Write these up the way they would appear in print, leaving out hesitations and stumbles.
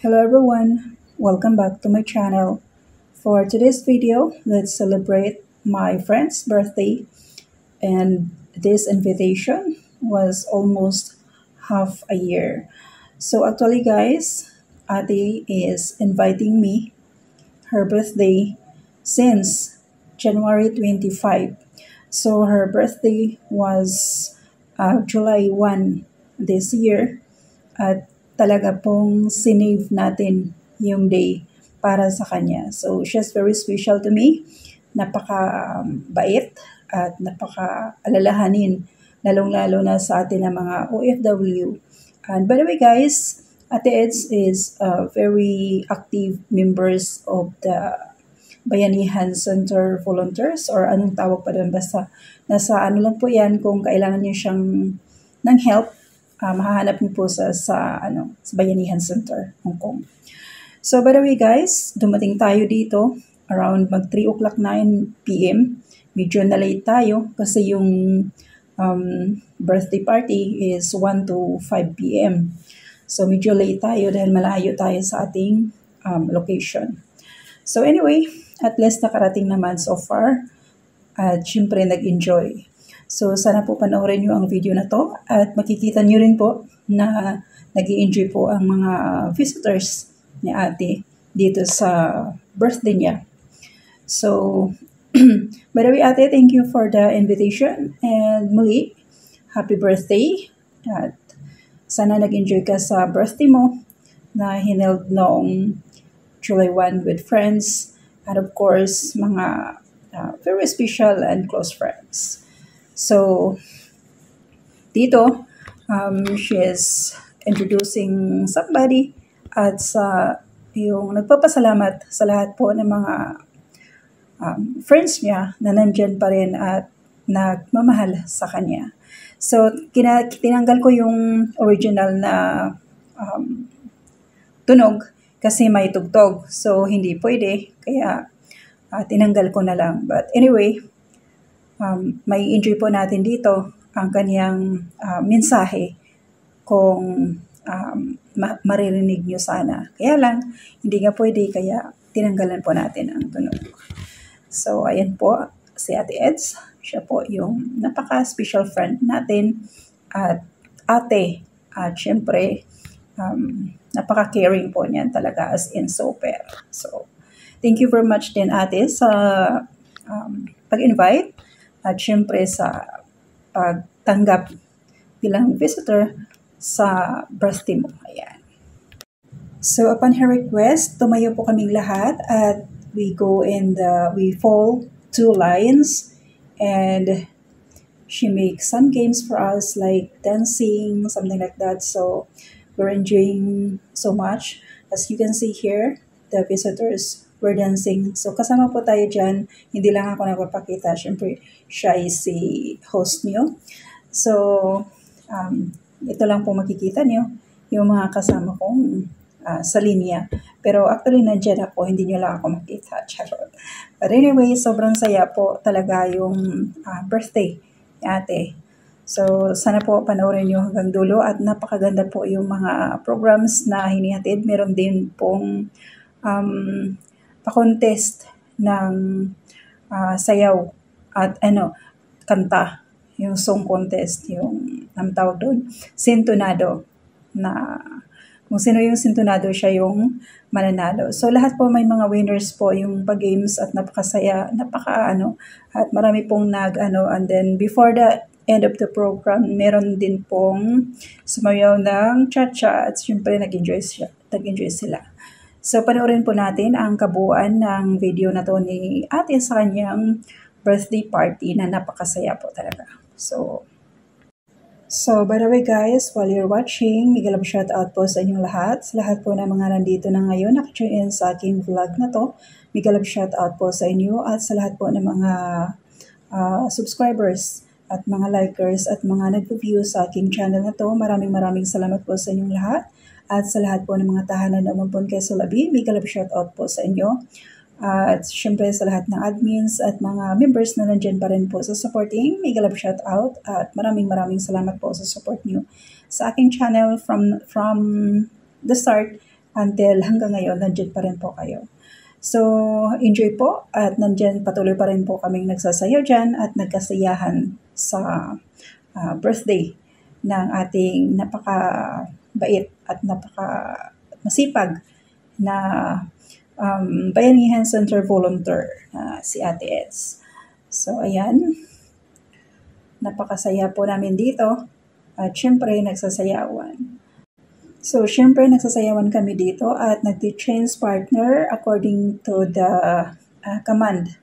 Hello everyone, welcome back to my channel. For today's video, let's celebrate my friend's birthday, and this invitation was almost half a year. So actually guys, Ate is inviting me her birthday since January 25. So her birthday was July 1 this year, at talaga pong sinave natin yung day para sa kanya. So she's very special to me. Napaka bait at napaka-alalahanin, lalong-lalo na sa atin ng mga OFW. And by the way guys, Ate Eds is very active members of the Bayanihan Center Volunteers, or anong tawag pa doon, basta nasa ano lang po yan. Kung kailangan niyo siyang ng help, mahahanap niyo po sa Bayanihan Center, Hong Kong. So by the way guys, dumating tayo dito around mag 3 o'clock 9 p.m. Medyo na late tayo kasi yung birthday party is 1 to 5 p.m. So medyo late tayo dahil malayo tayo sa ating location. So anyway, at least nakarating naman so far at syempre nag-enjoy. So sana po panoorin nyo ang video na to at makikita nyo rin po na nag-enjoy po ang mga visitors ni ate dito sa birthday niya. So, by the way ate, thank you for the invitation and muli, happy birthday at sana nag-enjoy ka sa birthday mo na hineld noong July 1 with friends and of course mga very special and close friends. So, dito, she is introducing somebody at sa yung nagpapasalamat sa lahat po ng mga friends niya na nandyan pa rin at nagmamahal sa kanya. So, tinanggal ko yung original na tunog kasi may tugtog. So, hindi pwede. Kaya, tinanggal ko na lang. But anyway, may enjoy po natin dito ang kanyang mensahe kung maririnig nyo sana. Kaya lang, hindi nga pwede. Kaya, tinanggalan po natin ang tunog. So, ayan po si Ate Eds. Siya po yung napaka-special friend natin at ate. At syempre, napaka-caring po niyan talaga as in super. So, thank you very much din ate sa pag-invite at syempre sa pagtanggap bilang visitor sa birthday mo. Ayan. So, upon her request, tumayo po kaming lahat at we fall 2 lines and she makes some games for us like dancing, something like that. So, we're enjoying so much. As you can see here, the visitors were dancing. So, kasama po tayo dyan. Hindi lang ako nagpapakita. Siyempre, siya is si host niyo. So, ito lang po makikita niyo yung mga kasama kong sa linya. Pero actually, nandyan ako. Hindi niyo lang ako makita. Charot. But anyway, sobrang saya po talaga yung birthday ni ate. So, sana po panoorin nyo hanggang dulo at napakaganda po yung mga programs na hinihatid. Meron din pong pa-contest ng sayaw at kanta. Yung song contest, yung tawag doon, sintonado. Na kung sino yung sintonado, siya yung mananalo. So, lahat po may mga winners po yung pag-games at napakasaya, at marami pong and then before the end of the program, meron din pong sumayaw ng cha-cha at syempre nag-enjoy sila. So, panoorin po natin ang kabuuan ng video na to ni ate sa kanyang birthday party na napakasaya po talaga. So, by the way guys, while you're watching, mega love shout out po sa inyong lahat. Sa lahat po ng mga nandito na ngayon, nakatune in sa aking vlog na to, mega love shout out po sa inyo at sa lahat po ng mga subscribers at mga likers at mga nag-view sa aking channel na to. Maraming salamat po sa inyong lahat. At sa lahat po ng mga tahanan na umampun kay Solabi, mega love shout out po sa inyo. At syempre sa lahat ng admins at mga members na nandyan pa rin po sa supporting, mega love shout out at maraming salamat po sa support nyo sa aking channel from the start until hanggang ngayon, nandiyan pa rin po kayo. So, enjoy po at nandiyan patuloy pa rin po kaming nagsasayaw dyan at nagkasiyahan sa birthday ng ating napaka-bait at napaka-masipag na Bayanihan Center volunteer si Ate Eds. So, ayan. Napakasaya po namin dito at syempre nagsasayawan. So, syempre, nagsasayawan kami dito at nagti-change partner according to the command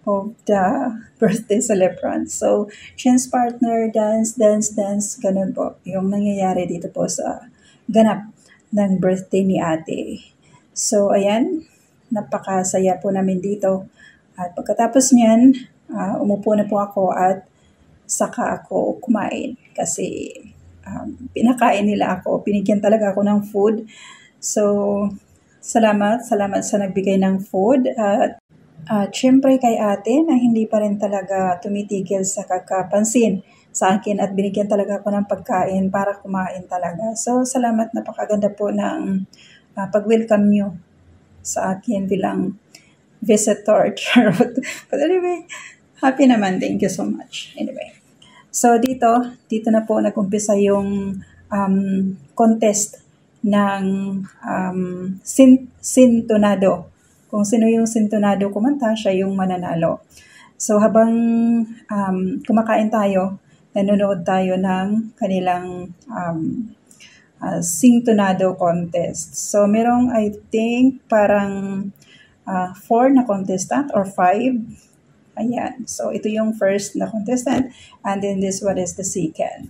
of the birthday celebrant. So, change partner, dance, ganun po. Yung nangyayari dito po sa ganap ng birthday ni ate. So, ayan, napakasaya po namin dito. At pagkatapos niyan, umupo na po ako at saka ako kumain kasi pinakain nila ako, pinigyan talaga ako ng food. So, salamat sa nagbigay ng food at syempre kay ate na hindi pa rin talaga tumitigil sa kakapansin sa akin at binigyan talaga ako ng pagkain para kumain talaga. So, salamat, napakaganda po ng pag-welcome nyo sa akin bilang visitor. But anyway, happy naman. Thank you so much. Anyway. So, dito na po nag-umpisa yung contest ng sintonado. Kung sino yung sintonado kumanta, siya yung mananalo. So, habang kumakain tayo, nanonood tayo ng kanilang sintonado contest. So, merong, I think, parang 4 na contestant or 5. Ayan. So, ito yung first na contestant and then this one is the second.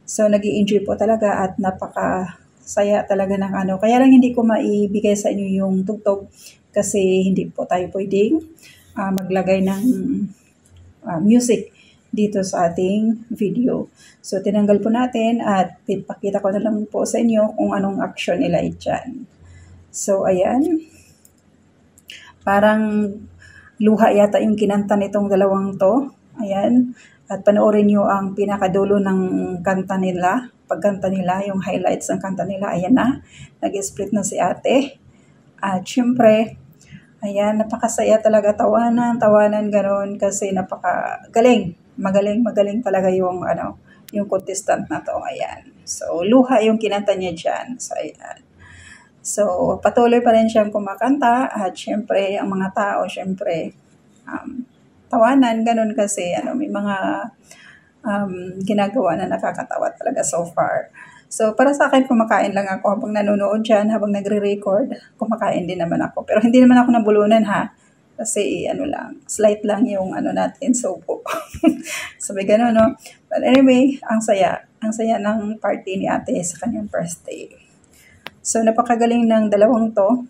So, nag-i-enjoy po talaga at napakasaya talaga ng ano. Kaya lang hindi ko maibigay sa inyo yung tugtog kasi hindi po tayo pwedeng maglagay ng music dito sa ating video. So, tinanggal po natin at ipakita ko na lang po sa inyo kung anong action nila dyan. So, ayan. Parang luha yata yung kinanta nitong dalawang to. Ayan. At panoorin nyo ang pinakadulo ng kanta nila. Pagkanta nila, yung highlights ng kanta nila. Ayan na. Nag-split na si ate. At syempre, ayan, napakasaya talaga. Tawanan, gano'n. Kasi napakagaling. Magaling talaga yung, yung contestant na to. Ayan. So, luha yung kinanta niya dyan. So, ayan. So, patuloy pa rin siyang kumakanta at syempre, ang mga tao, syempre, tawanan, ganun kasi, may mga ginagawa na nakakatawa talaga so far. So, para sa akin, kumakain lang ako habang nanonood dyan, habang nagre-record, kumakain din naman ako. Pero hindi naman ako nabulunan ha, kasi slight lang yung natin, so po. Sabi ganun, no? But anyway, ang saya ng party ni ate sa kanyang birthday. So, napakagaling ng dalawang to.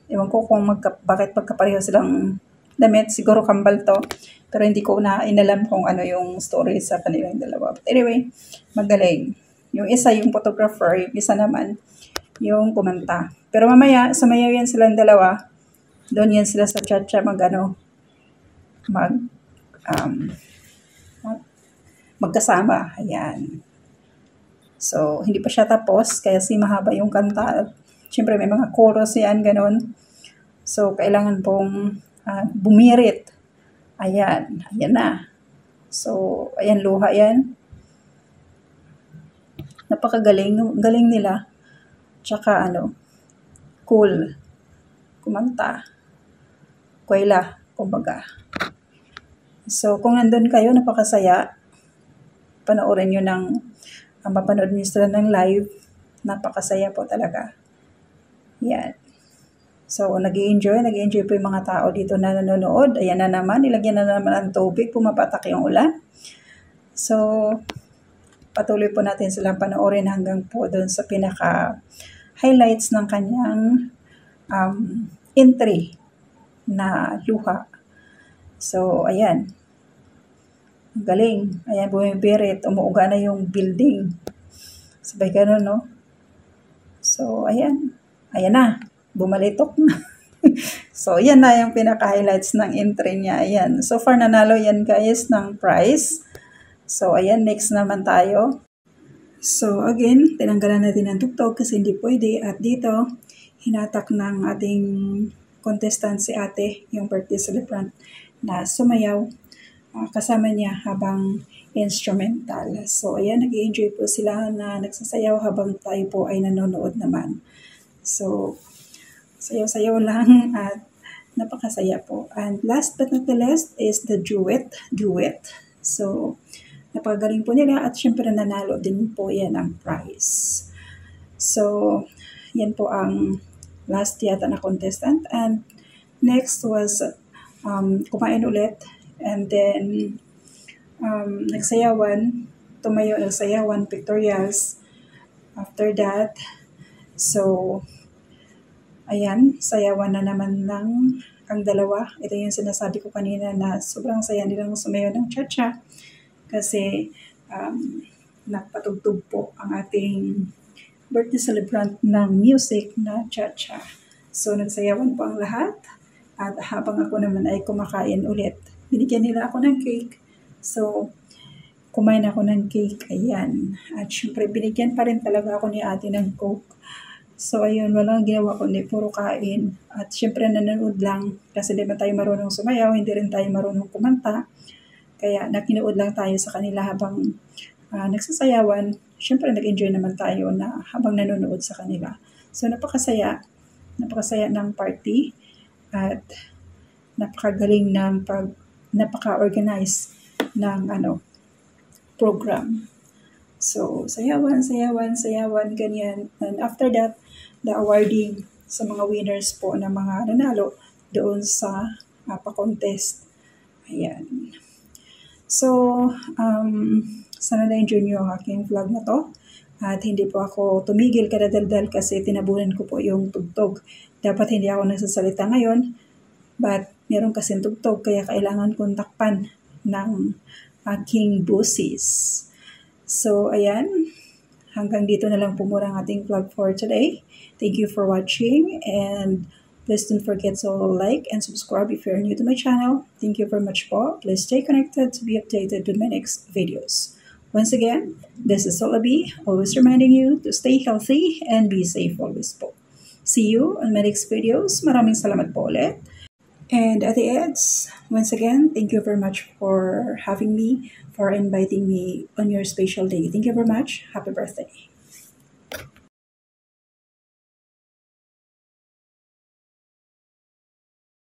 Ewan ko kung bakit magkapareho silang damit. Siguro kambal to. Pero hindi ko inalam kung ano yung story sa kanilang dalawa. But anyway, magaling. Yung isa, yung photographer. Yung isa naman, yung kumanta. Pero mamaya, sumayaw yan silang dalawa. Doon yan sila sa cha-cha magkasama. Ayan. So, hindi pa siya tapos kasi mahaba yung kanta. Siyempre, may mga chorus yan, ganun. So, kailangan pong bumirit. Ayan na. So, ayan, luha yan. Napakagaling nila. Tsaka, cool. Kumanta. Kwela, kumbaga. So, kung nandun kayo, napakasaya. Panoorin nyo mapanood nyo sila ng live, napakasaya po talaga. Yan. So, nag-i-enjoy po yung mga tao dito na nanonood. Ayan na naman, nilagyan na naman ang tubig, pumapatak yung ulan. So, patuloy po natin silang panoorin hanggang po doon sa pinaka-highlights ng kanyang entry na luha. So, ayan. Galing. Ayan, bumibirit. Umuuga na yung building. Sabay ganun, no? So, ayan. Ayan na. Bumalitok na. So, yan na yung pinaka-highlights ng entry niya. Ayan. So far, nanalo yan guys ng prize. So, ayan. Next naman tayo. So again, tinanggalan natin ang tugtog kasi hindi pwede. At dito, hinatak ng ating contestant si ate, yung birthday celebrant, na sumayaw kasama niya habang instrumental. So ayan, nag-enjoy po sila na nagsasayaw habang tayo po ay nanonood naman. So sayaw-sayaw lang at napakasaya po. And last but not the least is the duet. So napakagaling po nila at syempre nanalo din po yan ang prize. So yan po ang last yata na contestant. And next was kumain ulit. And then tumayo nagsayawan, pictorials. After that, so ayan, sayawan na naman ng ang dalawa. Ito yung sinasabi ko kanina na sobrang saya nilang sumayaw ng cha-cha kasi napatugtog po ang ating birthday celebrant ng music na cha-cha. So nagsayawan po ang lahat at habang ako naman ay kumakain ulit. Binigyan nila ako ng cake. So kumain ako ng cake, ayan. At syempre binigyan pa rin talaga ako ni ate ng Coke. So ayun, walang ginawa kundi puro kain. At syempre nanonood lang kasi di ba tayo marunong sumayaw, hindi rin tayo marunong kumanta. Kaya nakinood lang tayo sa kanila habang nagsasayawan. Syempre nag-enjoy naman tayo na habang nanonood sa kanila. So napakasaya ng party at napakagaling napaka-organize ng program. So, sayawan, ganyan. And after that, the awarding sa mga winners po na mga nanalo doon sa pa-contest. Ayan. So, sana na-enjoy nyo ang aking vlog na to. At hindi po ako tumigil kadadaldal kasi tinabunan ko po yung tugtog. Dapat hindi ako nagsasalita ngayon, but meron kasing tugtog kaya kailangan kong takpan ng aking boses. So, ayan. Hanggang dito na lang po muna ang ating vlog for today. Thank you for watching and please don't forget to like and subscribe if you're new to my channel. Thank you very much po. Please stay connected to be updated with my next videos. Once again, this is Solabi, always reminding you to stay healthy and be safe always po. See you on my next videos. Maraming salamat po ulit. And at the end, once again, thank you very much for having me, for inviting me on your special day. Thank you very much. Happy birthday.